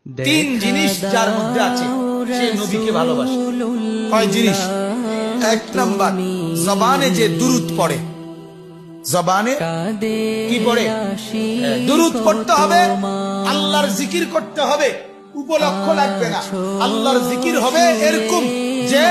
তিন জিনিস যার মধ্যে আছে সে নবীকে ভালোবাসে। কয় জিনিস? এক নাম্বার, জবানে যে দুরূদ পড়ে। জবানে কি পড়ে? দুরূদ পড়তে হবে, আল্লাহর জিকির করতে হবে। উপলক্ষ লাগবে না, আল্লাহর জিকির হবে এরকম যে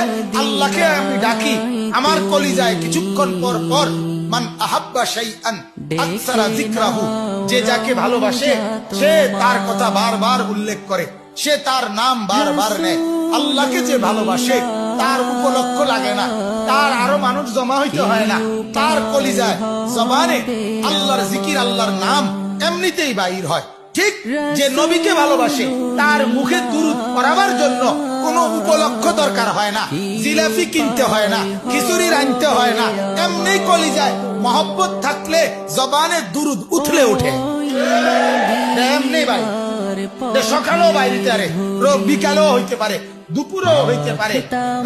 আল্লাহকে আমি ডাকি, আমার কলিজায় কিছুক্ষণ পর পর মান আহাব্বা শাইআন আকসারা যিকরাহু, যে যাকে ভালোবাসে সে তার কথা বারবার উল্লেখ করে, সে তার নাম বারবার নেয়। আল্লাহকে যে ভালোবাসে তার উপলক্ষ লাগে না, তার আরো মানুষ জমা হইতে হয় না, তার কলিজায় জবানে আল্লাহর জিকির আল্লাহর নাম এমনিতেই বাইর হয়। ঠিক যে নবীকে ভালোবাসে তার মুখে দুরূদ পড়াবার জন্য কোনো উপলক্ষ দরকার হয় না, জিলাপি কিনতে হয় না, খিচুড়ি রাঁধতে হয় না, এমনি কলিজায় মহব্বত থাকলে জবানে দুরূদ উঠলে ওঠে। এমনি ভাই, সকালেও বাইরে পারে, বিকালেও হইতে পারে, দুপুরও হইতে পারে,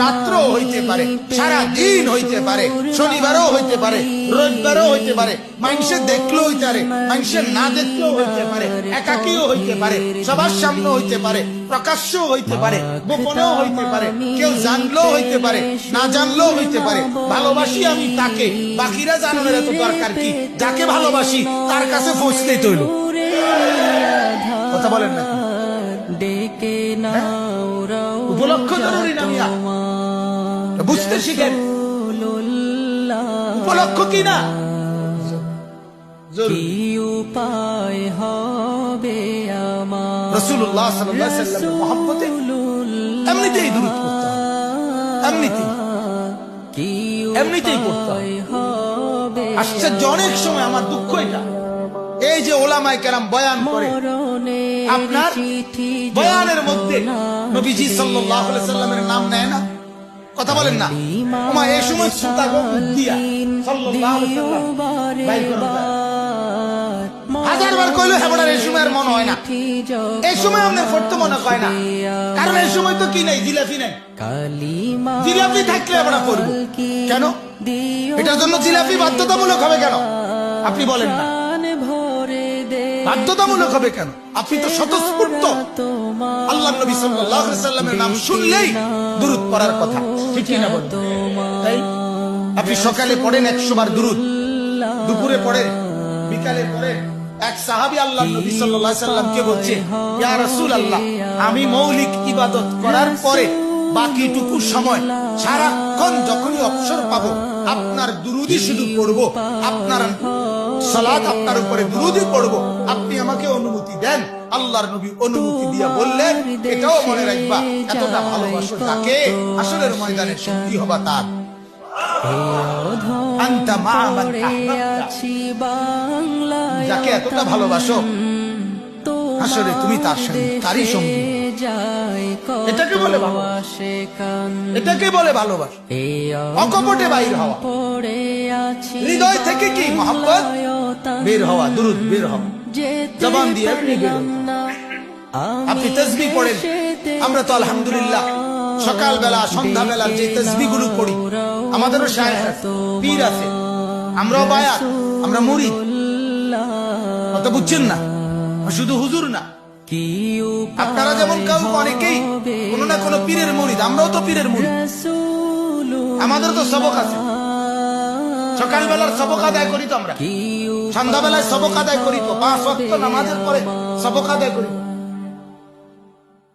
রাত্রও হইতে পারে, সারা দিন হইতে পারে, শনিবারও হইতে পারে, রবিবারও হইতে পারে, মানুষের দেখলেও হইতে পারে, মানুষের না দেখলেও হইতে পারে, একাকীও হইতে পারে, সবার সামনে হইতে পারে, প্রকাশ্যও হইতে পারে, গোপনেও হইতে পারে, কেউ জানলেও হইতে পারে, না জানলেও হইতে পারে। ভালোবাসি আমি তাকে, বাকিরা জানানোর এত দরকার কি? যাকে ভালোবাসি তার কাছে পৌঁছতেই তৈল। কথা বলেন না? উপলক্ষ জরুরি না মিয়া, বুঝতে শিখেন উপলক্ষ কি না উপায় হবে আমার রাসূলুল্লাহ সাল্লাল্লাহু আলাইহি ওয়াসাল্লামের মহব্বতে এমনিতেই দুরূদ পড়তে হবে, এমনিতেই পড়তে হবে। আশ্চর্য, অনেক সময় আমার দুঃখ এটা, এই যে ওলামায়ে কেরাম বয়ান করে, আপনার বয়ানের মধ্যে নবীজি সাল্লাল্লাহু আলাইহি সাল্লামের নাম নেয় না, কথা বলেন না। ওমা এই সময় সুতা দিয়া সাল্লাল্লাহু আলাইহি সাল্লাম বাইর করে দেয়। হাজারবার কইলো হেবড়ার এই সময় আর মনে হয় না, এই সময় আমাদের পড়তে মনে হয় না, কারণ এই সময় তো কি নাই, জিলাপি নাই। জিলাপি থাকলে আমরা পড়বো কেন? এটার জন্য জিলাপি বাধ্যতামূলক হবে কেন? আপনি বলেন না, বাধ্যতামূলক হবে কেন? আপনি তো স্বতঃস্ফূর্ত আল্লাহর নবী সাল্লাল্লাহু আলাইহি সাল্লামের নাম শুনলেই দুরূদ পড়ার কথা, ঠিক কি না বলেন? তাই আপনি সকালে পড়েন 100 বার দুরূদ, দুপুরে পড়েন, বিকালে পড়েন। এক সাহাবী আল্লাহর নবী সাল্লাল্লাহু আলাইহি সাল্লামকে বলছে, ইয়া রাসূলুল্লাহ, আমি মৌলিক ইবাদত করার পরে বাকিটুকু সময় সারাক্ষণ যখনই অবসর পাবো আপনার দুরূদই শুধু পড়বো, আপনার সালাত আপনার উপরে দুরূদই পড়বো, আপনি আমাকে অনুমতি দেন। আল্লাহর নবী অনুমতি দিয়ে বললেন, এটাও মনে রাখবা, এতটা ভালোবাসো তাকে, আসলের ময়দানে সঙ্গী হবা তার। আনতা মা মান আহবাবতা, যাকে এতটা ভালোবাসো আসলে তুমি তার সঙ্গে, তারই সঙ্গী। এটাকে বলে ভালোবাসা, এটাকে বলে ভালোবাসা, অকপটে বাইর হওয়া, হৃদয় থেকে কি মহব্বত বের হওয়া, দুরূদ বের হওয়া, জবান দিয়ে আপনি বের হওয়া। আপনি তাসবিহ পড়েন, আমরা তো আলহামদুলিল্লাহ সকালবেলা সন্ধ্যাবেলার যে তাসবিহ গুলো পড়ি, আমাদেরও শায়েখ আছে, পীর আছে, আমরাও বায়াত, আমরা মুরিদ, কথা বুঝছেন না? শুধু হুজুর না, আপনারা যেমন কাউ অনেকেই কোন না কোন পীরের মুরিদ, আমরাও তো পীরের মুরিদ। আমাদের তো সবক আছে, সকালবেলার সবক আদায় করি তো আমরা, সন্ধ্যাবেলায় সবক আদায় করি তো, 5 ওয়াক্ত নামাজের পরে সবক আদায় করি,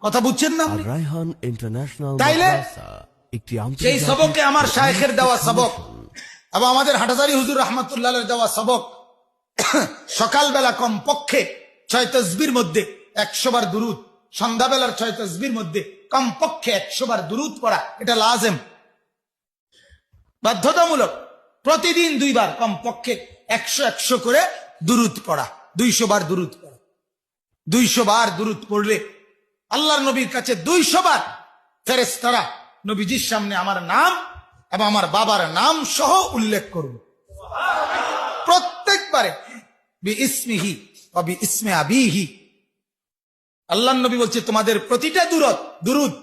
কথা বুঝছেন না? তাইলে সেই সবকে আমার শায়েখের দেওয়া সবক এবং আমাদের হাটাজারি হুজুর রাহমাতুল্লাহের দেওয়া সবক, সকালবেলা কম পক্ষে 6 তাসবিহর মধ্যে 100 বার দুরূদ, সন্ধ্যাবেলার 6 তাসবিহর মধ্যে কম পক্ষে 100 বার দুরূদ পড়া, এটা লাজেম, বাধ্যতামূলক। প্রতিদিন 2 বার কম পক্ষে 100 করে দুরূদ পড়া, 200 বার দুরূদ পড়া। 200 বার দুরূদ পড়লে আল্লাহর নবীর কাছে 200 বার ফেরেশতারা নবীজির সামনে আমার নাম এবং আমার বাবার নাম সহ উল্লেখ করবে, প্রত্যেকবারে বিইসমিহি ওয়া বিইসমি আবিহি। আল্লাহর নবী বলছে, তোমাদের প্রতিটা দুরূদ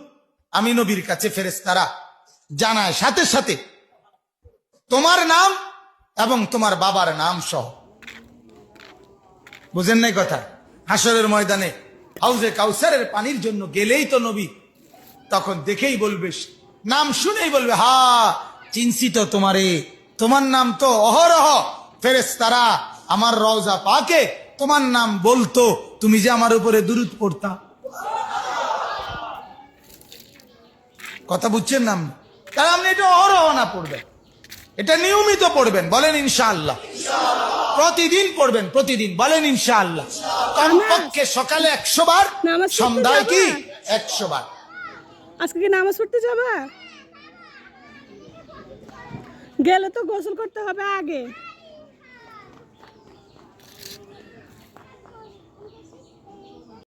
আমি নবীর কাছে ফেরেশতারা জানায় সাথে সাথে তোমার নাম এবং তোমার বাবার নাম সহ। বুঝেন নাই কথা? হাসরের ময়দানে হাউজে কাউসারের পানির জন্য গেলেই তো নবী, তখন দেখেই বলবে, নাম শুনেই বলবে, হা চিনছি তো তোমারে, তোমার নাম তো অহরহ ফেরেশতারা আমার রওজা পাকে তোমার নাম বলতো, তুমি যে আমার উপরে দুরূদ পড়তা। কথা বুঝছেন না? তাহলে আপনি এটা অহরহ না পড়বেন, এটা নিয়মিত পড়বেন। বলেন ইনশাআল্লাহ। প্রতিদিন পড়বেন, প্রতিদিন বলেন ইনশাআল্লাহ। কমপক্ষে সকালে 100 বার, নামাজ পড়তে সন্ধ্যায় কি যাবা? 100 বার। আজকে কি নামাজ পড়তে যাবা? গেলে তো গোসল করতে হবে আগে।